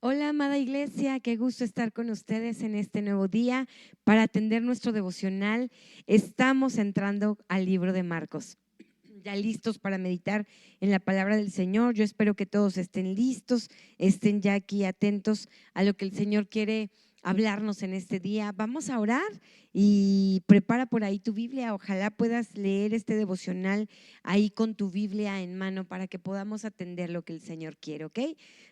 Hola, amada iglesia, qué gusto estar con ustedes en este nuevo día para atender nuestro devocional. Estamos entrando al libro de Marcos, ya listos para meditar en la palabra del Señor. Yo espero que todos estén listos, estén ya aquí atentos a lo que el Señor quiere hablarnos en este día. Vamos a orar y prepara por ahí tu Biblia. Ojalá puedas leer este devocional ahí con tu Biblia en mano para que podamos atender lo que el Señor quiere, ¿ok?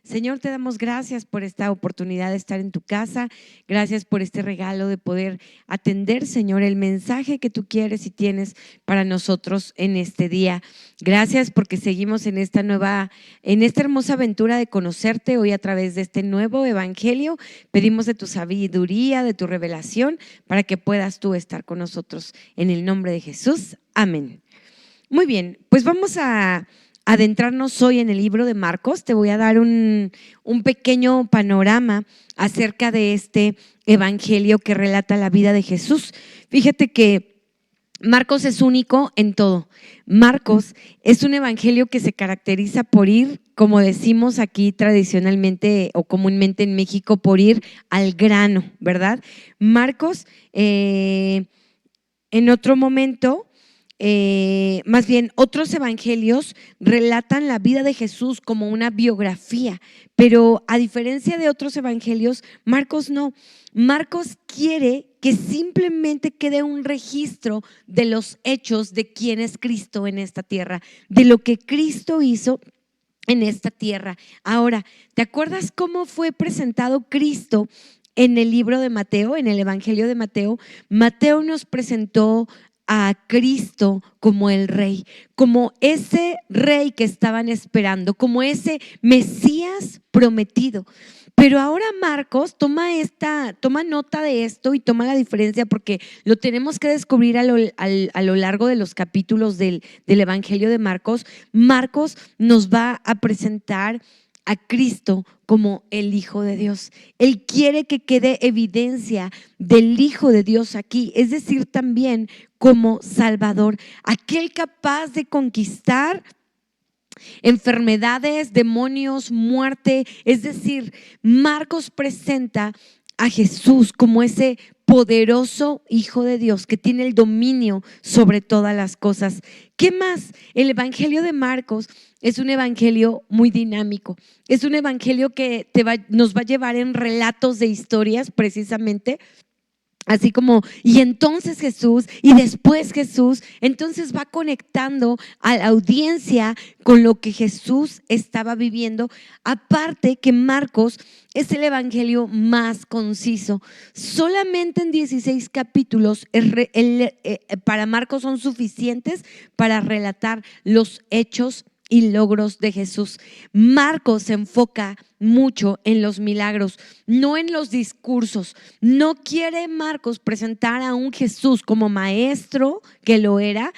Señor, te damos gracias por esta oportunidad de estar en tu casa. Gracias por este regalo de poder atender, Señor, el mensaje que tú quieres y tienes para nosotros en este día. Gracias porque seguimos en esta hermosa aventura de conocerte hoy a través de este nuevo evangelio. Pedimos de tu sabiduría, de tu revelación, para que puedas tú estar con nosotros. En el nombre de Jesús, amén. Muy bien, pues vamos a adentrarnos hoy en el libro de Marcos. Te voy a dar un pequeño panorama acerca de este evangelio que relata la vida de Jesús. Fíjate que Marcos es único en todo. Marcos es un evangelio que se caracteriza por ir, como decimos aquí tradicionalmente o comúnmente en México, por ir al grano, ¿verdad? Marcos, en otro momento, más bien otros evangelios relatan la vida de Jesús como una biografía, pero a diferencia de otros evangelios, Marcos no. Marcos quiere que simplemente quede un registro de los hechos de quién es Cristo en esta tierra, de lo que Cristo hizo en esta tierra. Ahora, ¿te acuerdas cómo fue presentado Cristo en el libro de Mateo, en el evangelio de Mateo? Mateo nos presentó a Cristo como el rey, como ese rey que estaban esperando, como ese Mesías prometido. Pero ahora Marcos toma nota de esto y toma la diferencia, porque lo tenemos que descubrir a lo largo de los capítulos del evangelio de Marcos. Marcos nos va a presentar a Cristo como el Hijo de Dios. Él quiere que quede evidencia del Hijo de Dios aquí, es decir, también como Salvador, aquel capaz de conquistar enfermedades, demonios, muerte. Es decir, Marcos presenta a Jesús como ese poderoso Hijo de Dios que tiene el dominio sobre todas las cosas. ¿Qué más? El evangelio de Marcos es un evangelio muy dinámico. Es un evangelio que nos va a llevar en relatos de historias, precisamente. Así como, y entonces Jesús, y después Jesús, entonces va conectando a la audiencia con lo que Jesús estaba viviendo. Aparte que Marcos es el evangelio más conciso. Solamente en 16 capítulos para Marcos son suficientes para relatar los hechos y logros de Jesús. Marcos se enfoca mucho en los milagros, no en los discursos. No quiere Marcos presentar a un Jesús como maestro, que lo era.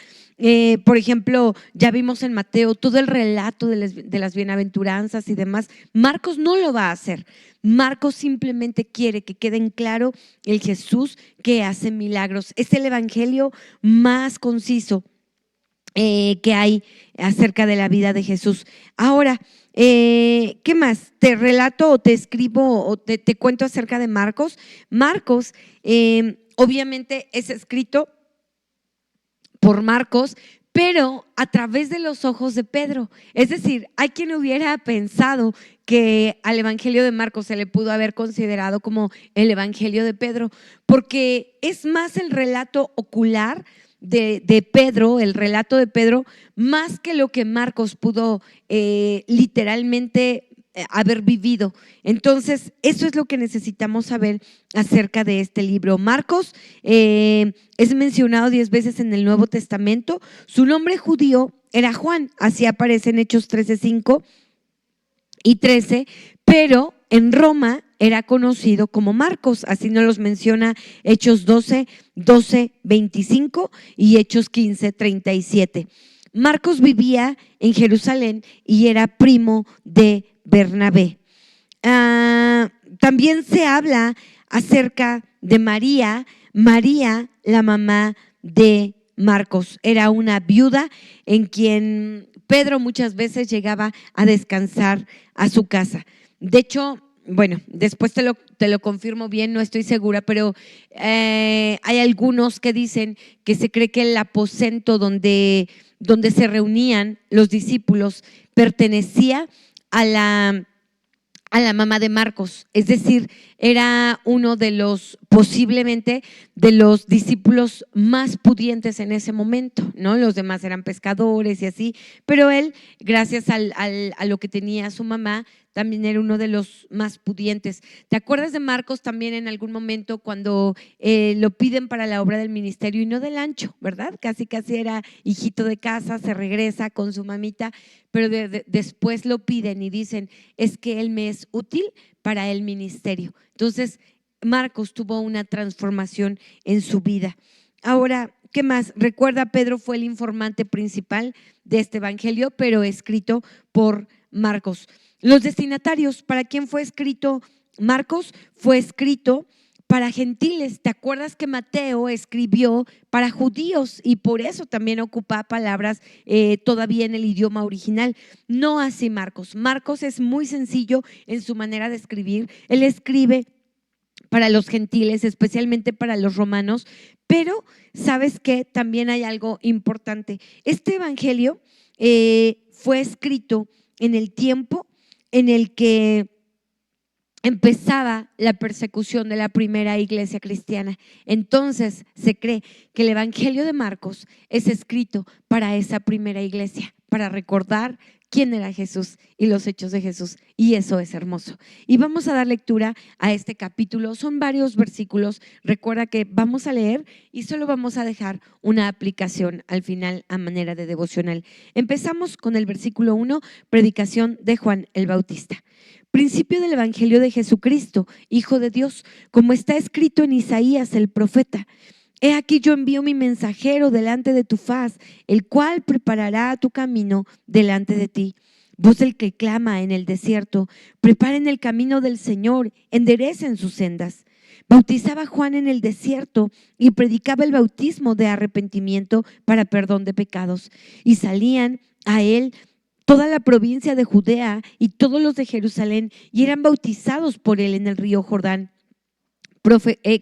Por ejemplo, ya vimos en Mateo todo el relato de las bienaventuranzas y demás. Marcos no lo va a hacer. Marcos simplemente quiere que quede en claro el Jesús que hace milagros. Es el evangelio más conciso que hay acerca de la vida de Jesús. Ahora, ¿qué más? Te relato o te escribo o te cuento acerca de Marcos. Marcos, obviamente es escrito por Marcos, pero a través de los ojos de Pedro. Es decir, hay quien hubiera pensado que al evangelio de Marcos se le pudo haber considerado como el evangelio de Pedro, porque es más el relato ocular de Pedro, el relato de Pedro, más que lo que Marcos pudo literalmente haber vivido. Entonces, eso es lo que necesitamos saber acerca de este libro. Marcos es mencionado 10 veces en el Nuevo Testamento. Su nombre judío era Juan, así aparece en Hechos 13:5 y 13, pero en Roma era conocido como Marcos, así nos los menciona Hechos 12:25 y Hechos 15:37. Marcos vivía en Jerusalén y era primo de Bernabé. También se habla acerca de María, la mamá de Marcos. Era una viuda en quien Pedro muchas veces llegaba a descansar a su casa. De hecho, bueno, después te lo confirmo bien, no estoy segura, pero hay algunos que dicen que se cree que el aposento donde se reunían los discípulos pertenecía a la mamá de Marcos, es decir, era uno de los, posiblemente, de los discípulos más pudientes en ese momento, ¿no? Los demás eran pescadores y así, pero él, gracias a lo que tenía su mamá, también era uno de los más pudientes. ¿Te acuerdas de Marcos también en algún momento cuando lo piden para la obra del ministerio y no del ancho, ¿verdad? Casi era hijito de casa, se regresa con su mamita, pero después lo piden y dicen, es que él me es útil para el ministerio. Entonces, Marcos tuvo una transformación en su vida. Ahora, ¿qué más? Recuerda, Pedro fue el informante principal de este evangelio, pero escrito por Marcos. Los destinatarios, ¿para quién fue escrito Marcos? Fue escrito para gentiles. ¿Te acuerdas que Mateo escribió para judíos y por eso también ocupa palabras todavía en el idioma original? No así Marcos. Marcos es muy sencillo en su manera de escribir. Él escribe para los gentiles, especialmente para los romanos, pero ¿sabes qué? También hay algo importante. Este evangelio fue escrito en el tiempo en el que empezaba la persecución de la primera iglesia cristiana. Entonces se cree que el evangelio de Marcos es escrito para esa primera iglesia, para recordar quién era Jesús y los hechos de Jesús, y eso es hermoso. Y vamos a dar lectura a este capítulo, son varios versículos, recuerda que vamos a leer y solo vamos a dejar una aplicación al final a manera de devocional. Empezamos con el versículo 1, predicación de Juan el Bautista. Principio del evangelio de Jesucristo, Hijo de Dios, como está escrito en Isaías el profeta. He aquí yo envío mi mensajero delante de tu faz, el cual preparará tu camino delante de ti. Voz del que clama en el desierto, preparen el camino del Señor, enderecen sus sendas. Bautizaba Juan en el desierto y predicaba el bautismo de arrepentimiento para perdón de pecados. Y salían a él toda la provincia de Judea y todos los de Jerusalén y eran bautizados por él en el río Jordán,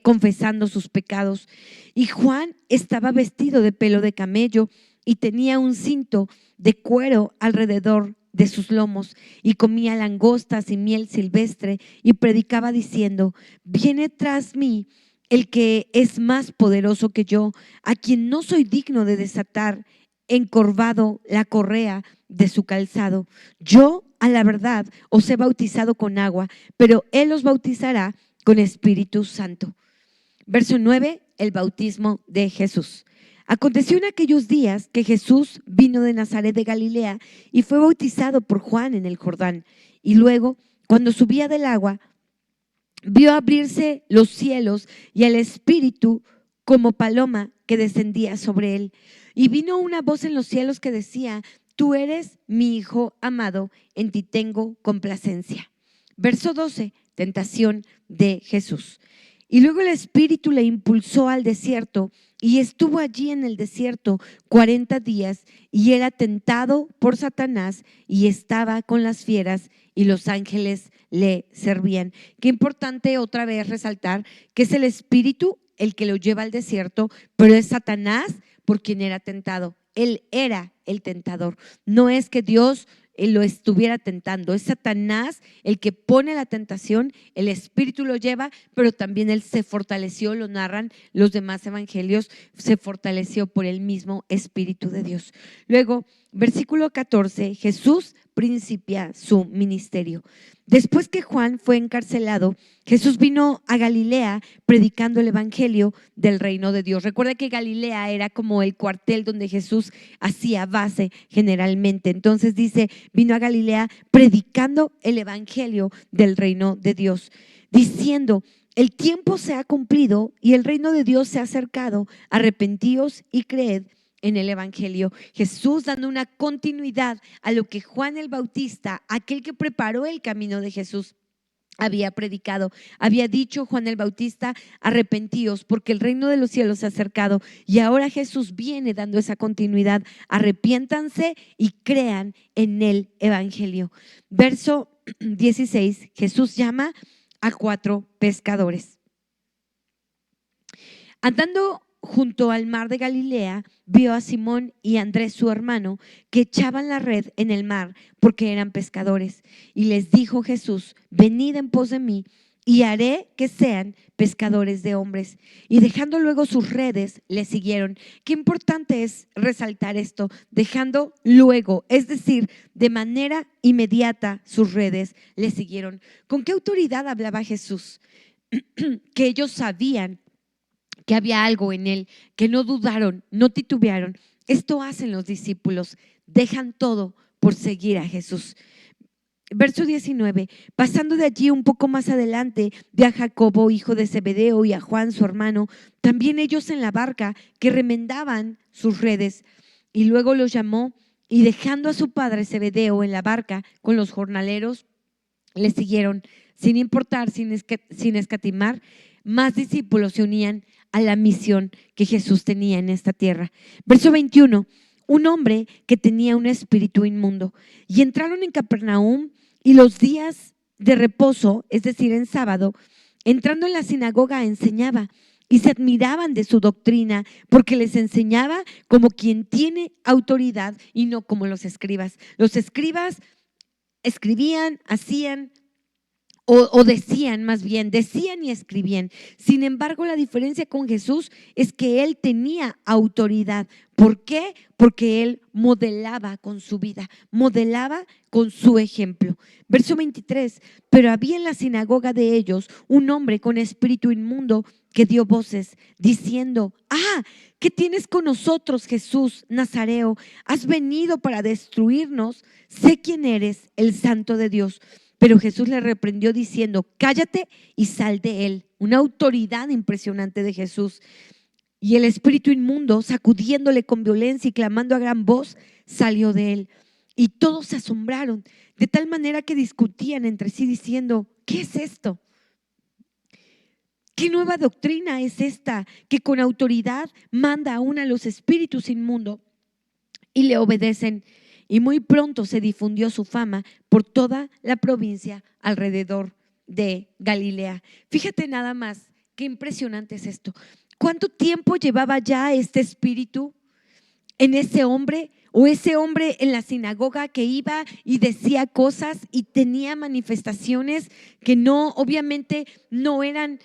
confesando sus pecados. Y Juan estaba vestido de pelo de camello y tenía un cinto de cuero alrededor de sus lomos y comía langostas y miel silvestre y predicaba diciendo: viene tras mí el que es más poderoso que yo, a quien no soy digno de desatar encorvado la correa de su calzado. Yo, a la verdad, os he bautizado con agua, pero él os bautizará con Espíritu Santo. Verso 9, el bautismo de Jesús. Aconteció en aquellos días que Jesús vino de Nazaret de Galilea y fue bautizado por Juan en el Jordán. Y luego, cuando subía del agua, vio abrirse los cielos y al Espíritu como paloma que descendía sobre él. Y vino una voz en los cielos que decía: tú eres mi Hijo amado, en ti tengo complacencia. Verso 12, tentación de Jesús. Y luego el Espíritu le impulsó al desierto y estuvo allí en el desierto 40 días y era tentado por Satanás y estaba con las fieras y los ángeles le servían. Qué importante otra vez resaltar que es el Espíritu el que lo lleva al desierto, pero es Satanás por quien era tentado. Él era el tentador. No es que Dios lo estuviera tentando, es Satanás el que pone la tentación, el Espíritu lo lleva, pero también él se fortaleció, lo narran los demás evangelios, se fortaleció por el mismo Espíritu de Dios. Luego, versículo 14, Jesús principia su ministerio. Después que Juan fue encarcelado, Jesús vino a Galilea predicando el evangelio del reino de Dios. Recuerda que Galilea era como el cuartel donde Jesús hacía base generalmente. Entonces dice, vino a Galilea predicando el evangelio del reino de Dios, diciendo: el tiempo se ha cumplido y el reino de Dios se ha acercado, arrepentíos y creed en el evangelio. Jesús dando una continuidad a lo que Juan el Bautista, aquel que preparó el camino de Jesús, había predicado. Había dicho Juan el Bautista: arrepentíos porque el reino de los cielos se ha acercado. Y ahora Jesús viene dando esa continuidad: arrepiéntanse y crean en el evangelio. Verso 16, Jesús llama a 4 pescadores. Andando junto al mar de Galilea, vio a Simón y Andrés, su hermano, que echaban la red en el mar porque eran pescadores. Y les dijo Jesús: venid en pos de mí y haré que sean pescadores de hombres. Y dejando luego sus redes, le siguieron. Qué importante es resaltar esto: dejando luego, es decir, de manera inmediata, sus redes, le siguieron. ¿Con qué autoridad hablaba Jesús? Que ellos sabían que había algo en él, que no dudaron, no titubearon. Esto hacen los discípulos, dejan todo por seguir a Jesús. Verso 19, pasando de allí un poco más adelante, ve a Jacobo, hijo de Zebedeo, y a Juan, su hermano, también ellos en la barca, que remendaban sus redes. Y luego los llamó, y dejando a su padre Zebedeo en la barca con los jornaleros, le siguieron, sin importar, sin escatimar. Más discípulos se unían a la misión que Jesús tenía en esta tierra. Verso 21, un hombre que tenía un espíritu inmundo. Y entraron en Capernaum, y los días de reposo, es decir, en sábado, entrando en la sinagoga enseñaba, y se admiraban de su doctrina, porque les enseñaba como quien tiene autoridad y no como los escribas. Los escribas escribían, hacían o decían, más bien, decían y escribían. Sin embargo, la diferencia con Jesús es que él tenía autoridad. ¿Por qué? Porque él modelaba con su vida, modelaba con su ejemplo. Verso 23, pero había en la sinagoga de ellos un hombre con espíritu inmundo que dio voces diciendo: ¿qué tienes con nosotros, Jesús Nazareo? ¿Has venido para destruirnos? Sé quién eres, el Santo de Dios. Pero Jesús le reprendió diciendo: cállate y sal de él. Una autoridad impresionante de Jesús. Y el espíritu inmundo, sacudiéndole con violencia y clamando a gran voz, salió de él. Y todos se asombraron, de tal manera que discutían entre sí diciendo: ¿qué es esto? ¿Qué nueva doctrina es esta que con autoridad manda aún a los espíritus inmundos y le obedecen? Y muy pronto se difundió su fama por toda la provincia alrededor de Galilea. Fíjate nada más, qué impresionante es esto. ¿Cuánto tiempo llevaba ya este espíritu en ese hombre? O ese hombre en la sinagoga que iba y decía cosas y tenía manifestaciones que no, obviamente no eran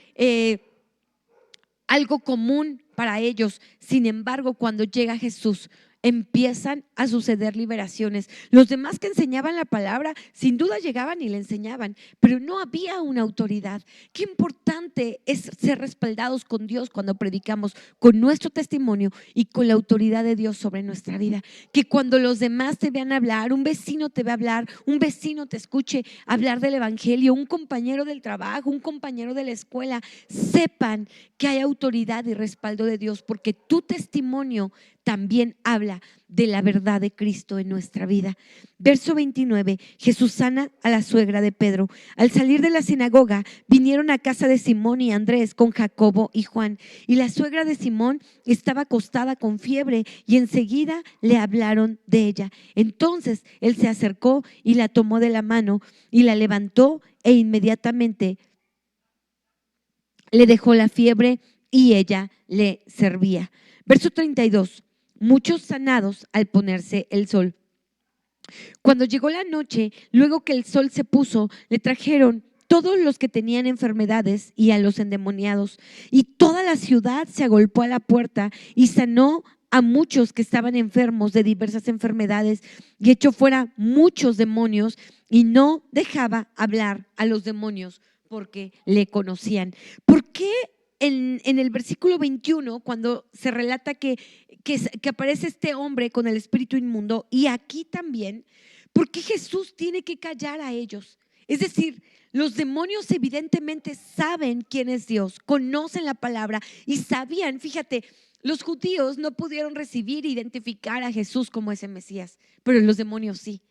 algo común para ellos. Sin embargo, cuando llega Jesús, empiezan a suceder liberaciones. Los demás que enseñaban la palabra, sin duda llegaban y le enseñaban, pero no había una autoridad. Qué importante es ser respaldados con Dios cuando predicamos, con nuestro testimonio y con la autoridad de Dios sobre nuestra vida. Que cuando los demás te vean hablar, un vecino te ve hablar, un vecino te escuche hablar del evangelio, un compañero del trabajo, un compañero de la escuela, sepan que hay autoridad y respaldo de Dios, porque tu testimonio también habla de la verdad de Cristo en nuestra vida. Verso 29, Jesús sana a la suegra de Pedro. Al salir de la sinagoga, vinieron a casa de Simón y Andrés con Jacobo y Juan. Y la suegra de Simón estaba acostada con fiebre, y enseguida le hablaron de ella. Entonces él se acercó y la tomó de la mano y la levantó, e inmediatamente le dejó la fiebre y ella le servía. Verso 32, muchos sanados al ponerse el sol. Cuando llegó la noche, luego que el sol se puso, le trajeron todos los que tenían enfermedades y a los endemoniados. Y toda la ciudad se agolpó a la puerta y sanó a muchos que estaban enfermos de diversas enfermedades, y echó fuera muchos demonios, y no dejaba hablar a los demonios porque le conocían. ¿Por qué en el versículo 21, cuando se relata que aparece este hombre con el espíritu inmundo, y aquí también, por qué Jesús tiene que callar a ellos? Es decir, los demonios evidentemente saben quién es Dios, conocen la palabra y sabían, fíjate, los judíos no pudieron recibir e identificar a Jesús como ese Mesías, pero los demonios sí.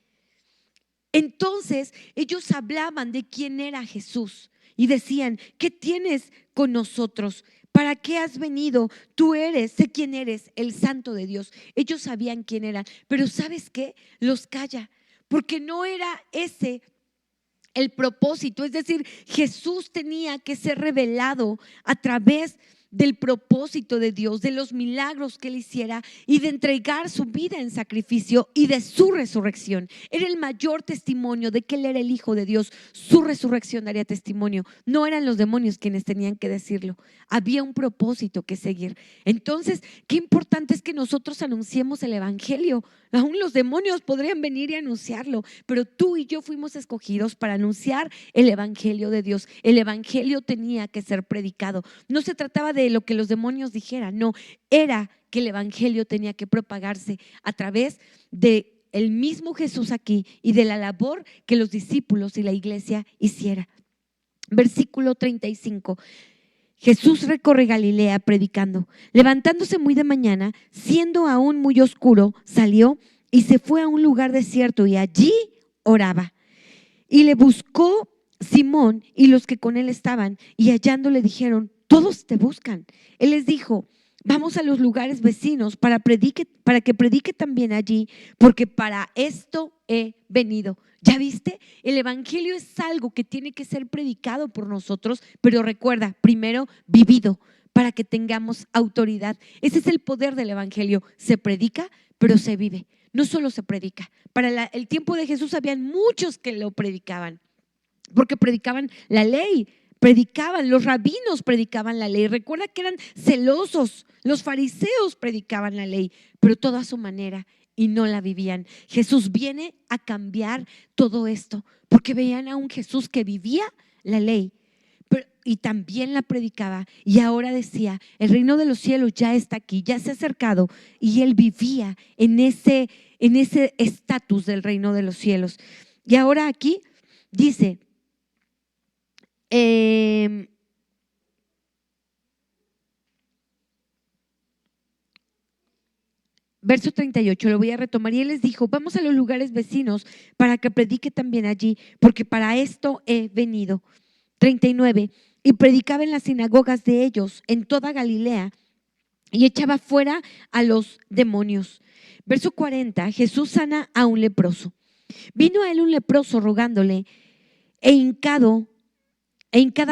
Entonces ellos hablaban de quién era Jesús y decían: ¿qué tienes con nosotros? ¿Para qué has venido? Tú sé quién eres, el Santo de Dios. Ellos sabían quién era, pero ¿sabes qué? Los calla, porque no era ese el propósito, es decir, Jesús tenía que ser revelado a través del propósito de Dios, de los milagros que Él hiciera y de entregar su vida en sacrificio y de su resurrección. Era el mayor testimonio de que Él era el Hijo de Dios. Su resurrección daría testimonio. No eran los demonios quienes tenían que decirlo. Había un propósito que seguir. Entonces, qué importante es que nosotros anunciemos el evangelio. Aún los demonios podrían venir y anunciarlo, pero tú y yo fuimos escogidos para anunciar el evangelio de Dios. El evangelio tenía que ser predicado. No se trataba de lo que los demonios dijeran, no, era que el evangelio tenía que propagarse a través de el mismo Jesús aquí y de la labor que los discípulos y la iglesia hiciera. Versículo 35. Jesús recorre Galilea predicando. Levantándose muy de mañana, siendo aún muy oscuro, salió y se fue a un lugar desierto y allí oraba. Y le buscó Simón y los que con él estaban, y hallándole dijeron: todos te buscan. Él les dijo: vamos a los lugares vecinos para que predique también allí, porque para esto he venido. ¿Ya viste? El evangelio es algo que tiene que ser predicado por nosotros, pero recuerda, primero vivido, para que tengamos autoridad. Ese es el poder del evangelio. Se predica, pero se vive. No solo se predica. Para el tiempo de Jesús habían muchos que lo predicaban, porque predicaban la ley. Los rabinos predicaban la ley. Recuerda que eran celosos. Los fariseos predicaban la ley, pero todo a su manera y no la vivían. Jesús viene a cambiar todo esto, porque veían a un Jesús que vivía la ley y también la predicaba. Y ahora decía: el reino de los cielos ya está aquí, ya se ha acercado. Y él vivía en ese estatus del reino de los cielos. Y ahora aquí dice, verso 38, lo voy a retomar. Y él les dijo: vamos a los lugares vecinos para que predique también allí, porque para esto he venido. 39, y predicaba en las sinagogas de ellos en toda Galilea y echaba fuera a los demonios. Verso 40, Jesús sana a un leproso. Vino a él un leproso rogándole, e hincada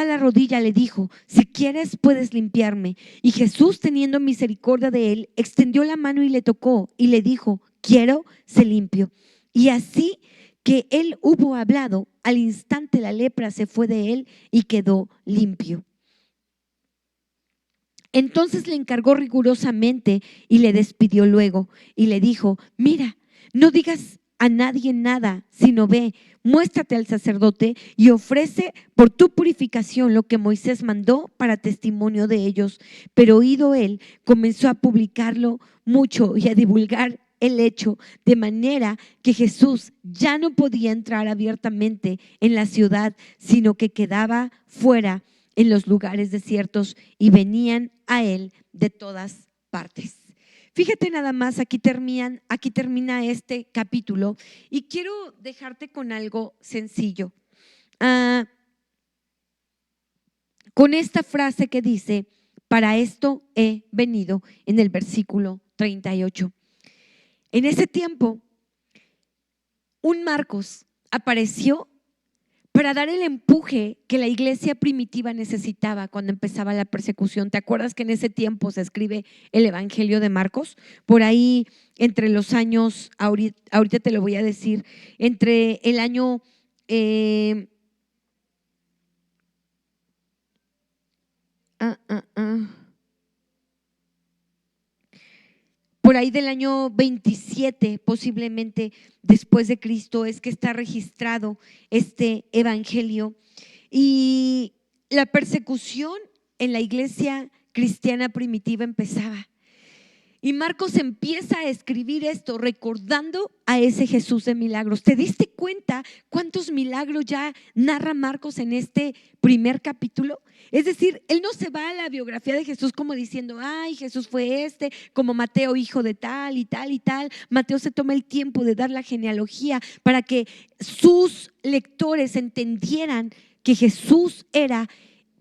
la rodilla le dijo: si quieres puedes limpiarme. Y Jesús, teniendo misericordia de él, extendió la mano y le tocó y le dijo: quiero, sé limpio. Y así que él hubo hablado, al instante la lepra se fue de él y quedó limpio. Entonces le encargó rigurosamente y le despidió luego y le dijo: mira, no digas a nadie nada, sino ve, muéstrate al sacerdote y ofrece por tu purificación lo que Moisés mandó para testimonio de ellos. Pero oído él, comenzó a publicarlo mucho y a divulgar el hecho, de manera que Jesús ya no podía entrar abiertamente en la ciudad, sino que quedaba fuera en los lugares desiertos, y venían a él de todas partes. Fíjate nada más, aquí termina este capítulo, y quiero dejarte con algo sencillo. Con esta frase que dice: para esto he venido, en el versículo 38. En ese tiempo, un Marcos apareció para dar el empuje que la iglesia primitiva necesitaba cuando empezaba la persecución. ¿Te acuerdas que en ese tiempo se escribe el Evangelio de Marcos? Por ahí, entre los años, ahorita te lo voy a decir, entre el año por ahí del año 27, posiblemente después de Cristo, es que está registrado este evangelio. Y la persecución en la iglesia cristiana primitiva empezaba. Y Marcos empieza a escribir esto recordando a ese Jesús de milagros. ¿Te diste cuenta cuántos milagros ya narra Marcos en este primer capítulo? Es decir, él no se va a la biografía de Jesús como diciendo: ay, Jesús fue como Mateo, hijo de tal y tal y tal. Mateo se toma el tiempo de dar la genealogía para que sus lectores entendieran que Jesús era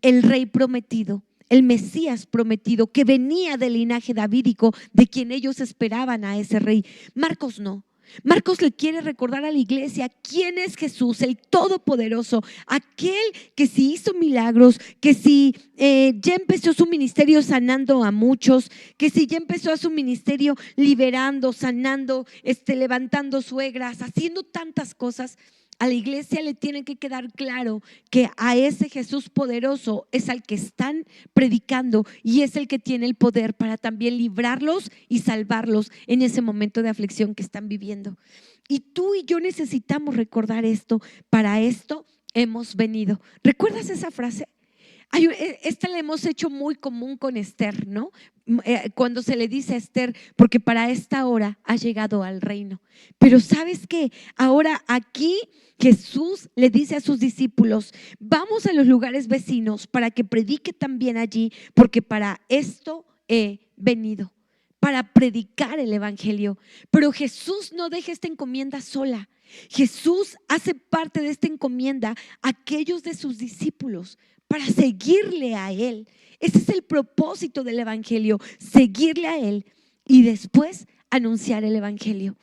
el rey prometido, el Mesías prometido, que venía del linaje davídico, de quien ellos esperaban a ese rey. Marcos no. Marcos le quiere recordar a la iglesia quién es Jesús, el Todopoderoso, aquel que sí hizo milagros, que sí ya empezó su ministerio sanando a muchos, que sí ya empezó su ministerio liberando, sanando, levantando suegras, haciendo tantas cosas. A la iglesia le tiene que quedar claro que a ese Jesús poderoso es al que están predicando y es el que tiene el poder para también librarlos y salvarlos en ese momento de aflicción que están viviendo. Y tú y yo necesitamos recordar esto. Para esto hemos venido. ¿Recuerdas esa frase? Esta la hemos hecho muy común con Esther, ¿no? Cuando se le dice a Esther, porque para esta hora ha llegado al reino. Pero ¿sabes qué? Ahora aquí Jesús le dice a sus discípulos: vamos a los lugares vecinos para que predique también allí, porque para esto he venido, para predicar el evangelio. Pero Jesús no deja esta encomienda sola. Jesús hace parte de esta encomienda a aquellos de sus discípulos para seguirle a Él. Ese es el propósito del evangelio, seguirle a Él y después anunciar el evangelio.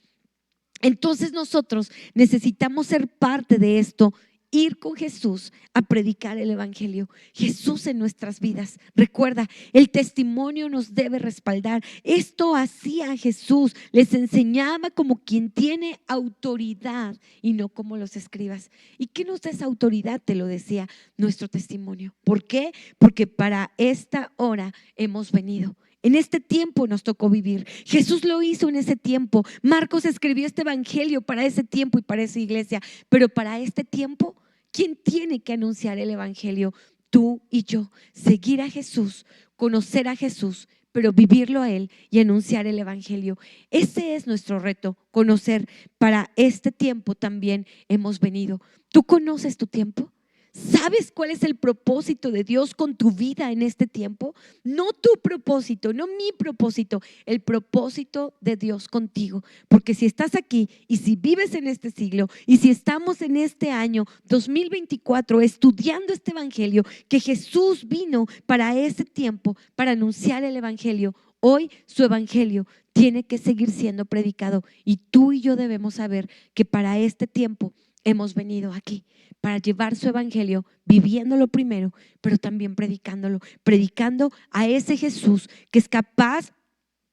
Entonces nosotros necesitamos ser parte de esto, ir con Jesús a predicar el evangelio. Jesús en nuestras vidas. Recuerda, el testimonio nos debe respaldar. Esto hacía Jesús, les enseñaba como quien tiene autoridad y no como los escribas. ¿Y qué nos da esa autoridad? Te lo decía, nuestro testimonio. ¿Por qué? Porque para esta hora hemos venido. En este tiempo nos tocó vivir. Jesús lo hizo en ese tiempo. Marcos escribió este evangelio para ese tiempo y para esa iglesia. Pero para este tiempo, ¿quién tiene que anunciar el evangelio? Tú y yo. Seguir a Jesús, conocer a Jesús, pero vivirlo a Él y anunciar el evangelio. Ese es nuestro reto, conocer. Para este tiempo también hemos venido. ¿Tú conoces tu tiempo? ¿Sabes cuál es el propósito de Dios con tu vida en este tiempo? No tu propósito, no mi propósito, el propósito de Dios contigo. Porque si estás aquí y si vives en este siglo y si estamos en este año 2024 estudiando este evangelio, que Jesús vino para ese tiempo, para anunciar el evangelio, hoy su evangelio tiene que seguir siendo predicado y tú y yo debemos saber que para este tiempo hemos venido aquí para llevar su evangelio, viviéndolo primero, pero también predicándolo, predicando a ese Jesús que es capaz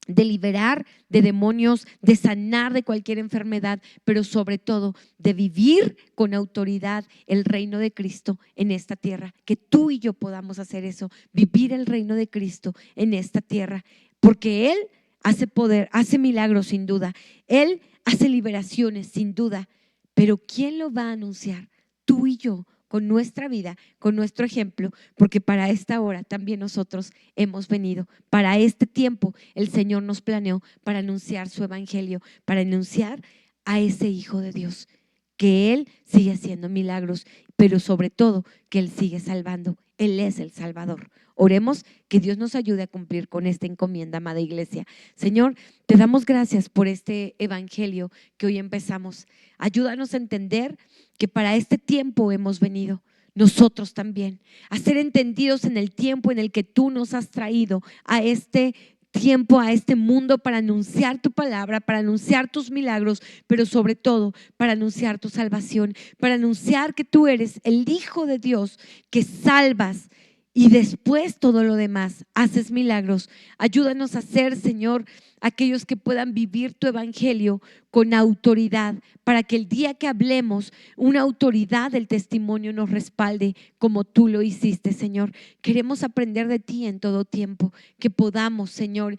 de liberar de demonios, de sanar de cualquier enfermedad, pero sobre todo de vivir con autoridad el reino de Cristo en esta tierra. Que tú y yo podamos hacer eso, vivir el reino de Cristo en esta tierra, porque Él hace poder, hace milagros sin duda, Él hace liberaciones sin duda, pero ¿quién lo va a anunciar? Tú y yo, con nuestra vida, con nuestro ejemplo, porque para esta hora también nosotros hemos venido. Para este tiempo el Señor nos planeó para anunciar su evangelio, para anunciar a ese Hijo de Dios, que Él sigue haciendo milagros, pero sobre todo que Él sigue salvando. Él es el Salvador. Oremos que Dios nos ayude a cumplir con esta encomienda, amada iglesia. Señor, te damos gracias por este evangelio que hoy empezamos. Ayúdanos a entender que para este tiempo hemos venido. Nosotros también, a ser entendidos en el tiempo en el que tú nos has traído a este tiempo, a este mundo, para anunciar tu palabra, para anunciar tus milagros, pero sobre todo para anunciar tu salvación, para anunciar que tú eres el Hijo de Dios, que salvas y después todo lo demás, haces milagros. Ayúdanos a ser, Señor, aquellos que puedan vivir tu evangelio con autoridad, para que el día que hablemos, una autoridad del testimonio nos respalde como tú lo hiciste, Señor. Queremos aprender de ti en todo tiempo, que podamos, Señor,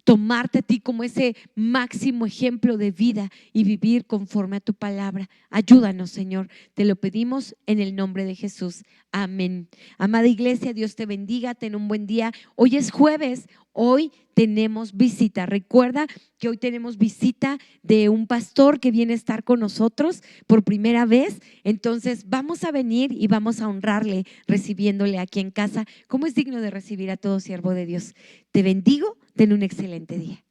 tomarte a ti como ese máximo ejemplo de vida y vivir conforme a tu palabra. Ayúdanos, Señor, te lo pedimos en el nombre de Jesús. Amén. Amada iglesia, Dios te bendiga, ten un buen día. Hoy es jueves, hoy tenemos visita. Recuerda que hoy tenemos visita de un pastor que viene a estar con nosotros por primera vez. Entonces vamos a venir y vamos a honrarle recibiéndole aquí en casa, como es digno de recibir a todo siervo de Dios. Te bendigo, ten un excelente día.